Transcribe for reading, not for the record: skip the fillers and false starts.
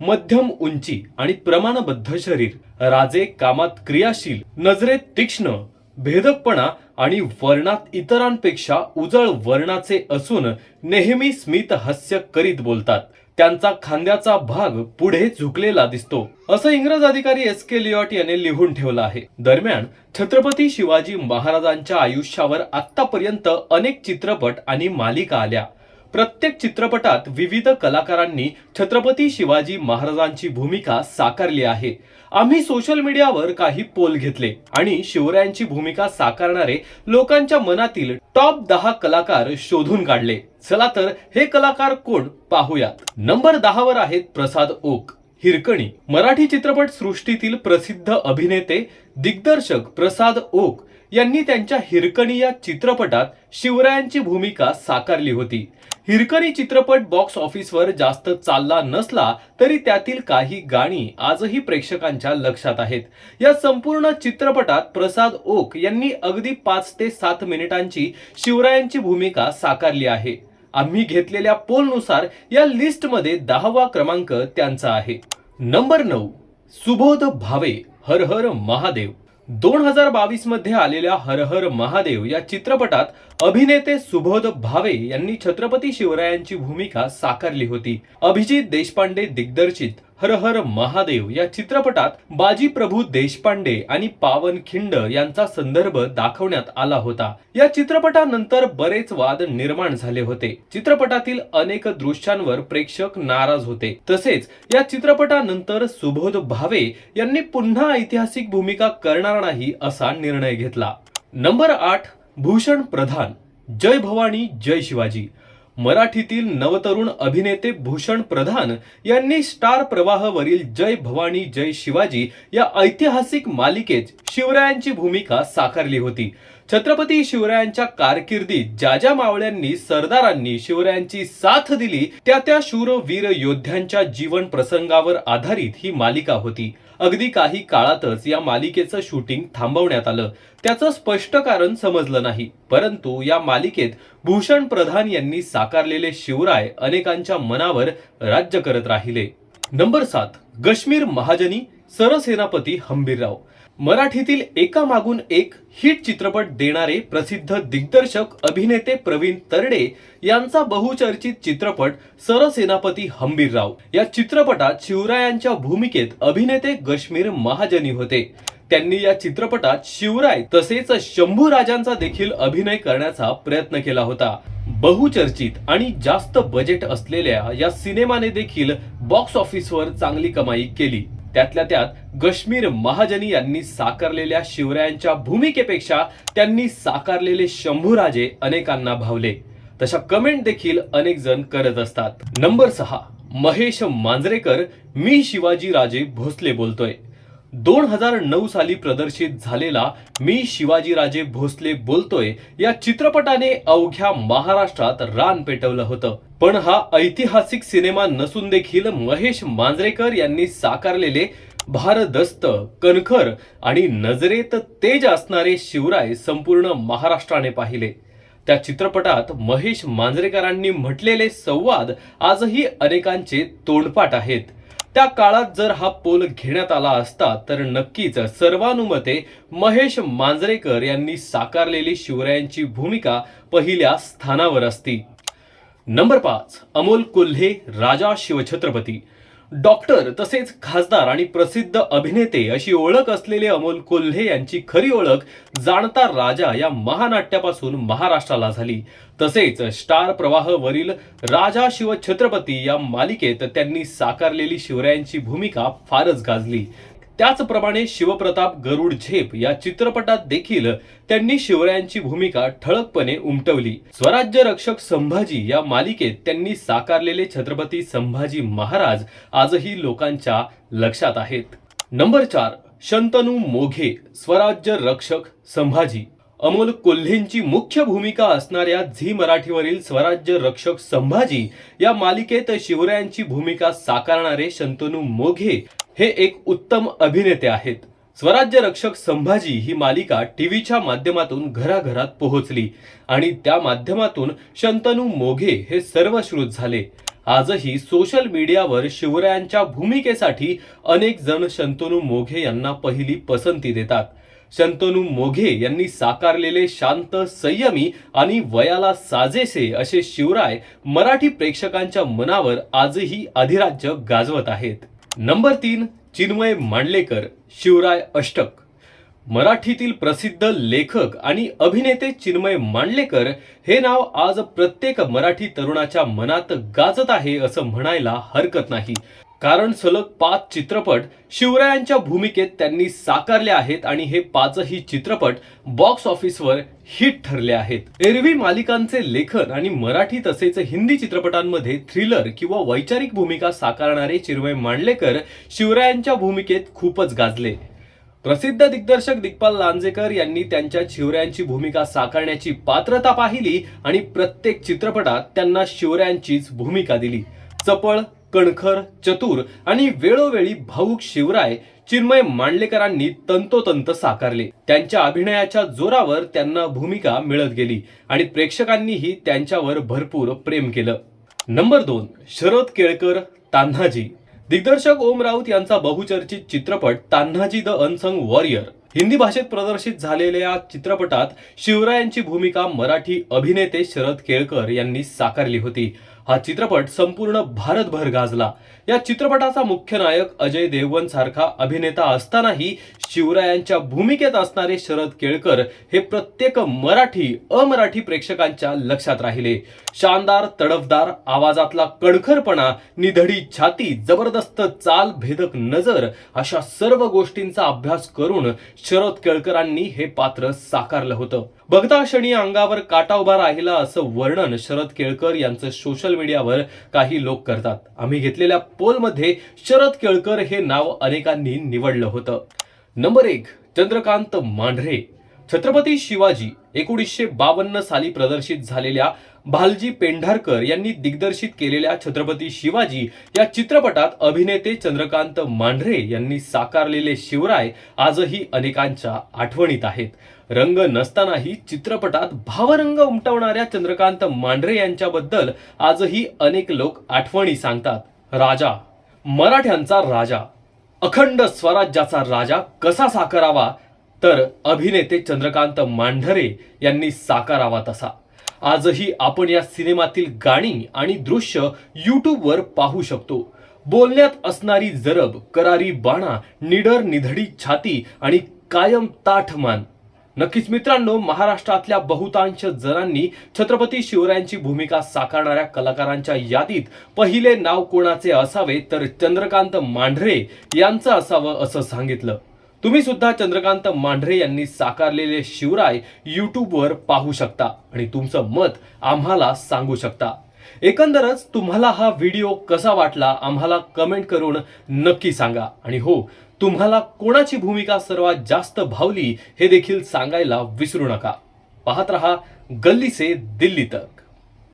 मध्यम उंची आणि प्रमाणबद्ध शरीर, राजे कामात क्रियाशील, नजरेत तीक्ष्ण, भेदकपणा आणि वर्णात इतरांपेक्षा उजळ वर्णाचे असून नेहमी स्मित हास्य करीत बोलतात. त्यांचा खांद्याचा भाग पुढे झुकलेला दिसतो, असं इंग्रज अधिकारी S.K. लिओट याने लिहून ठेवलं आहे. दरम्यान छत्रपती शिवाजी महाराजांच्या आयुष्यावर आतापर्यंत अनेक चित्रपट आणि मालिका आल्या. प्रत्येक चित्रपटात विविध कलाकारांनी छत्रपती शिवाजी महाराजांची भूमिका साकारली आहे. आम्ही सोशल मीडियावर काही पोल घेतले आणि शिवरायांची भूमिका साकारणारे लोकांच्या मनातील टॉप 10 कलाकार शोधून काढले. चला तर हे कलाकार कोण पाहूयात. नंबर 10 वर आहेत प्रसाद ओक. हिरकणी. मराठी चित्रपट सृष्टीतील प्रसिद्ध अभिनेते दिग्दर्शक प्रसाद ओक यांनी त्यांच्या हिरकणी या चित्रपटात शिवरायांची भूमिका साकारली होती. हिरकणी चित्रपट बॉक्स ऑफिसवर जास्त चालला नसला तरी त्यातील काही गाणी आजही प्रेक्षकांच्या लक्षात आहेत. या संपूर्ण चित्रपटात प्रसाद ओक यांनी अगदी 5 ते 7 मिनिटांची शिवरायांची भूमिका साकारली आहे. आम्ही घेतलेल्या पोलनुसार या लिस्टमध्ये 10वा क्रमांक त्यांचा आहे. नंबर 9 सुबोध भावे. हर हर महादेव. 2022 मध्ये आलेल्या हर हर महादेव या चित्रपटात अभिनेते सुबोध भावे यांनी छत्रपती शिवरायांची भूमिका साकारली होती. अभिजित देशपांडे दिग्दर्शित हर हर महादेव या चित्रपटात बाजी प्रभू देशपांडे आणि पावनखिंड यांचा संदर्भ दाखवण्यात आला होता. या चित्रपटानंतर बरेच वाद निर्माण झाले होते. चित्रपटातील अनेक दृश्यांवर प्रेक्षक नाराज होते. तसेच या चित्रपटानंतर सुबोध भावे यांनी पुन्हा ऐतिहासिक भूमिका करणार नाही असा निर्णय घेतला. नंबर 8 भूषण प्रधान. जय भवानी जय शिवाजी. मराठीतील नवतरुण अभिनेते भूषण प्रधान यांनी स्टार प्रवाहवरील जय भवानी जय शिवाजी या ऐतिहासिक मालिकेत शिवरायांची भूमिका साकारली होती. छत्रपती शिवरायांच्या कारकिर्दीत ज्या ज्या मावळ्यांनी सरदारांनी शिवरायांची साथ दिली त्या त्या शूरवीर योद्ध्यांच्या जीवन प्रसंगावर आधारित ही मालिका होती. अगदी काही काळातच या मालिकेचं शूटिंग थांबवण्यात आलं. त्याचं स्पष्ट कारण समजलं नाही, परंतु या मालिकेत भूषण प्रधान यांनी साकारलेले शिवराय अनेकांच्या मनावर राज्य करत राहिले. नंबर 7 गश्मीर महाजनी. सरसेनापती हंबीरराव. मराठीतील एकामागून एक हिट चित्रपट देणारे प्रसिद्ध दिग्दर्शक अभिनेते प्रवीण तरडे यांचा बहुचर्चित चित्रपट सरसेनापती हंबीरराव. या चित्रपटात शिवरायांच्या भूमिकेत अभिनेते गश्मीर महाजनी होते. त्यांनी या चित्रपटात शिवराय तसेच शंभू राजांचा देखील अभिनय करण्याचा प्रयत्न केला होता. बहुचर्चित आणि जास्त बजेट असलेल्या या सिनेमाने देखील बॉक्स ऑफिसवर चांगली कमाई केली. त्यातल्या त्यात गश्मीर महाजनी यांनी साकारलेल्या शिवरायांच्या भूमिकेपेक्षा त्यांनी साकारलेले शंभूराजे अनेकांना भावले. तशा कमेंट देखील अनेक जण करत असतात. नंबर 6 महेश मांजरेकर. मी शिवाजी राजे भोसले बोलतोय. 2009 साली प्रदर्शित झालेला मी शिवाजी राजे भोसले बोलतोय या चित्रपटाने अवघ्या महाराष्ट्रात रान पेटवलं होतं. पण हा ऐतिहासिक सिनेमा नसून देखील महेश मांजरेकर यांनी साकारलेले भारदस्त, कणखर आणि नजरेत तेज असणारे शिवराय संपूर्ण महाराष्ट्राने पाहिले. त्या चित्रपटात महेश मांजरेकरांनी म्हटलेले संवाद आजही अनेकांचे तोंडपाठ आहेत. त्या काळात जर हा पोल घेण्यात आला असता तर नक्कीच सर्वानुमते महेश मांजरेकर यांनी साकारलेली शिवरायांची भूमिका पहिल्या स्थानावर असती. नंबर 5 अमोल कोल्हे. राजा शिवछत्रपती. डॉक्टर तसेच खासदार आणि प्रसिद्ध अभिनेते अशी ओळख असलेले अमोल कोल्हे यांची खरी ओळख जाणता राजा या महानाट्यापासून महाराष्ट्राला झाली. तसेच स्टार प्रवाहवरील राजा शिवछत्रपती या मालिकेत त्यांनी साकारलेली शिवरायांची भूमिका फारच गाजली. त्याचप्रमाणे शिवप्रताप गरुड झेप या चित्रपटात देखील त्यांनी शिवरायांची भूमिका ठळकपणे उमटवली. स्वराज्य रक्षक संभाजी या मालिकेत त्यांनी साकारलेले छत्रपती संभाजी महाराज आजही लोकांच्या लक्षात आहेत. नंबर 4 शंतनू मोघे. स्वराज्य रक्षक संभाजी. अमोल कोल्हेंची मुख्य भूमिका असणाऱ्या झी मराठीवरील स्वराज्य रक्षक संभाजी या मालिकेत शिवरायांची भूमिका साकारणारे शंतनू मोघे हे एक उत्तम अभिनेते आहेत. स्वराज्य रक्षक संभाजी ही मालिका टीव्हीच्या माध्यमातून घराघरात पोहोचली आणि त्या माध्यमातून शंतनू मोघे हे सर्वश्रुत झाले. आजही सोशल मीडियावर शिवरायांच्या भूमिकेसाठी अनेक जण शंतनू मोघे यांना पहिली पसंती देतात. शंतनू मोघे यांनी साकारलेले शांत, संयमी आणि वयाला साजेसे असे शिवराय मराठी प्रेक्षकांच्या मनावर आजही अधिराज्य गाजवत आहेत. नंबर 3, चिन्मय मांडलेकर, शिवराय अष्टक. मराठीतील प्रसिद्ध लेखक आणि अभिनेते चिन्मय मांडलेकर हे नाव आज प्रत्येक मराठी तरुणाच्या मनात गाजत आहे असं म्हणायला हरकत नाही. कारण सलग 5 चित्रपट शिवरायांच्या भूमिकेत त्यांनी साकारले आहेत आणि हे 5ही चित्रपट बॉक्स ऑफिसवर हिट ठरले आहेत. एरवी मालिकांचे लेखन आणि मराठी तसेच हिंदी चित्रपटांमध्ये थ्रिलर किंवा वैचारिक भूमिका साकारणारे चिन्मय मांडलेकर शिवरायांच्या भूमिकेत खूपच गाजले. प्रसिद्ध दिग्दर्शक दिग्पाल लांजेकर यांनी त्यांच्या शिवरायांची भूमिका साकारण्याची पात्रता पाहिली आणि प्रत्येक चित्रपटात त्यांना शिवरायांचीच भूमिका दिली. चपळ, कणखर, चतुर आणि वेळोवेळी भावुक शिवराय चिन्मय मांडलेकरांनी तंतोतंत साकारले. त्यांच्या अभिनयाच्या जोरावर त्यांना भूमिका मिळत गेली आणि प्रेक्षकांनीही त्यांच्यावर भरपूर प्रेम केलं. नंबर 2, शरद केळकर, तान्हाजी. दिग्दर्शक ओम राऊत यांचा बहुचर्चित चित्रपट Tanhaji the unsung warrior. Hindi भाषेत प्रदर्शित झालेल्या चित्रपटात शिवरायांची भूमिका मराठी अभिनेते शरद केळकर यांनी साकारली होती. हा चित्रपट संपूर्ण भारतभर गाजला. या चित्रपटाचा मुख्य नायक अजय देवगण सारखा अभिनेता असतानाही शिवरायांच्या भूमिकेत असणारे शरद केळकर हे प्रत्येक मराठी, अमराठी प्रेक्षकांच्या लक्षात राहिले. शानदार, तडफदार आवाजातला कणखरपणा, निधडी छाती, जबरदस्त चाल, भेदक नजर अशा सर्व गोष्टींचा अभ्यास करून शरद केळकरांनी हे पात्र साकारलं होतं. बघता क्षणी अंगावर काटा उभा राहिला असं वर्णन शरद केळकर यांचं सोशल मीडियावर काही लोक करतात. आम्ही घेतलेल्या पोलमध्ये शरद केळकर हे नाव अनेकांनी निवडलं होतं. नंबर 1, चंद्रकांत मांढरे. छत्रपती शिवाजी 1952 साली प्रदर्शित झालेल्या भालजी पेंढारकर यांनी दिग्दर्शित केलेल्या छत्रपती शिवाजी या चित्रपटात अभिनेते चंद्रकांत मांढरे यांनी साकारलेले शिवराय आजही अनेकांच्या आठवणीत आहेत. रंग नसतानाही चित्रपटात भावरंग उमटवणाऱ्या चंद्रकांत मांढरे यांच्याबद्दल आजही अनेक लोक आठवणी सांगतात. राजा, मराठ्यांचा राजा, अखंड स्वराज्याचा राजा कसा साकारावा, तर अभिनेते चंद्रकांत मांढरे यांनी साकारावा तसा. आजही आपण या सिनेमातील गाणी आणि दृश्य YouTubeवर पाहू शकतो. बोलण्यात असणारी जरब, करारी बाणा, निडर निधडी छाती आणि कायम ताठ मान. नक्कीच मित्रांनो, महाराष्ट्रातल्या बहुतांश जणांनी छत्रपती शिवरायांची भूमिका साकारणाऱ्या कलाकारांच्या यादीत पहिले नाव कोणाचे असावे तर चंद्रकांत मांढरे यांचं असावं असं सांगितलं. तुम्ही सुद्धा चंद्रकांत मांढरे यांनी साकारलेले शिवराय YouTubeवर पाहू शकता आणि तुमचं मत आम्हाला सांगू शकता. एकंदरच तुम्हाला हा व्हिडिओ कसा वाटला आम्हाला कमेंट करून नक्की सांगा. आणि हो, तुम्हाला कोणाची भूमिका सर्वात जास्त भावली हे देखील सांगायला विसरू नका. पाहत रहा गल्ली से दिल्ली तक.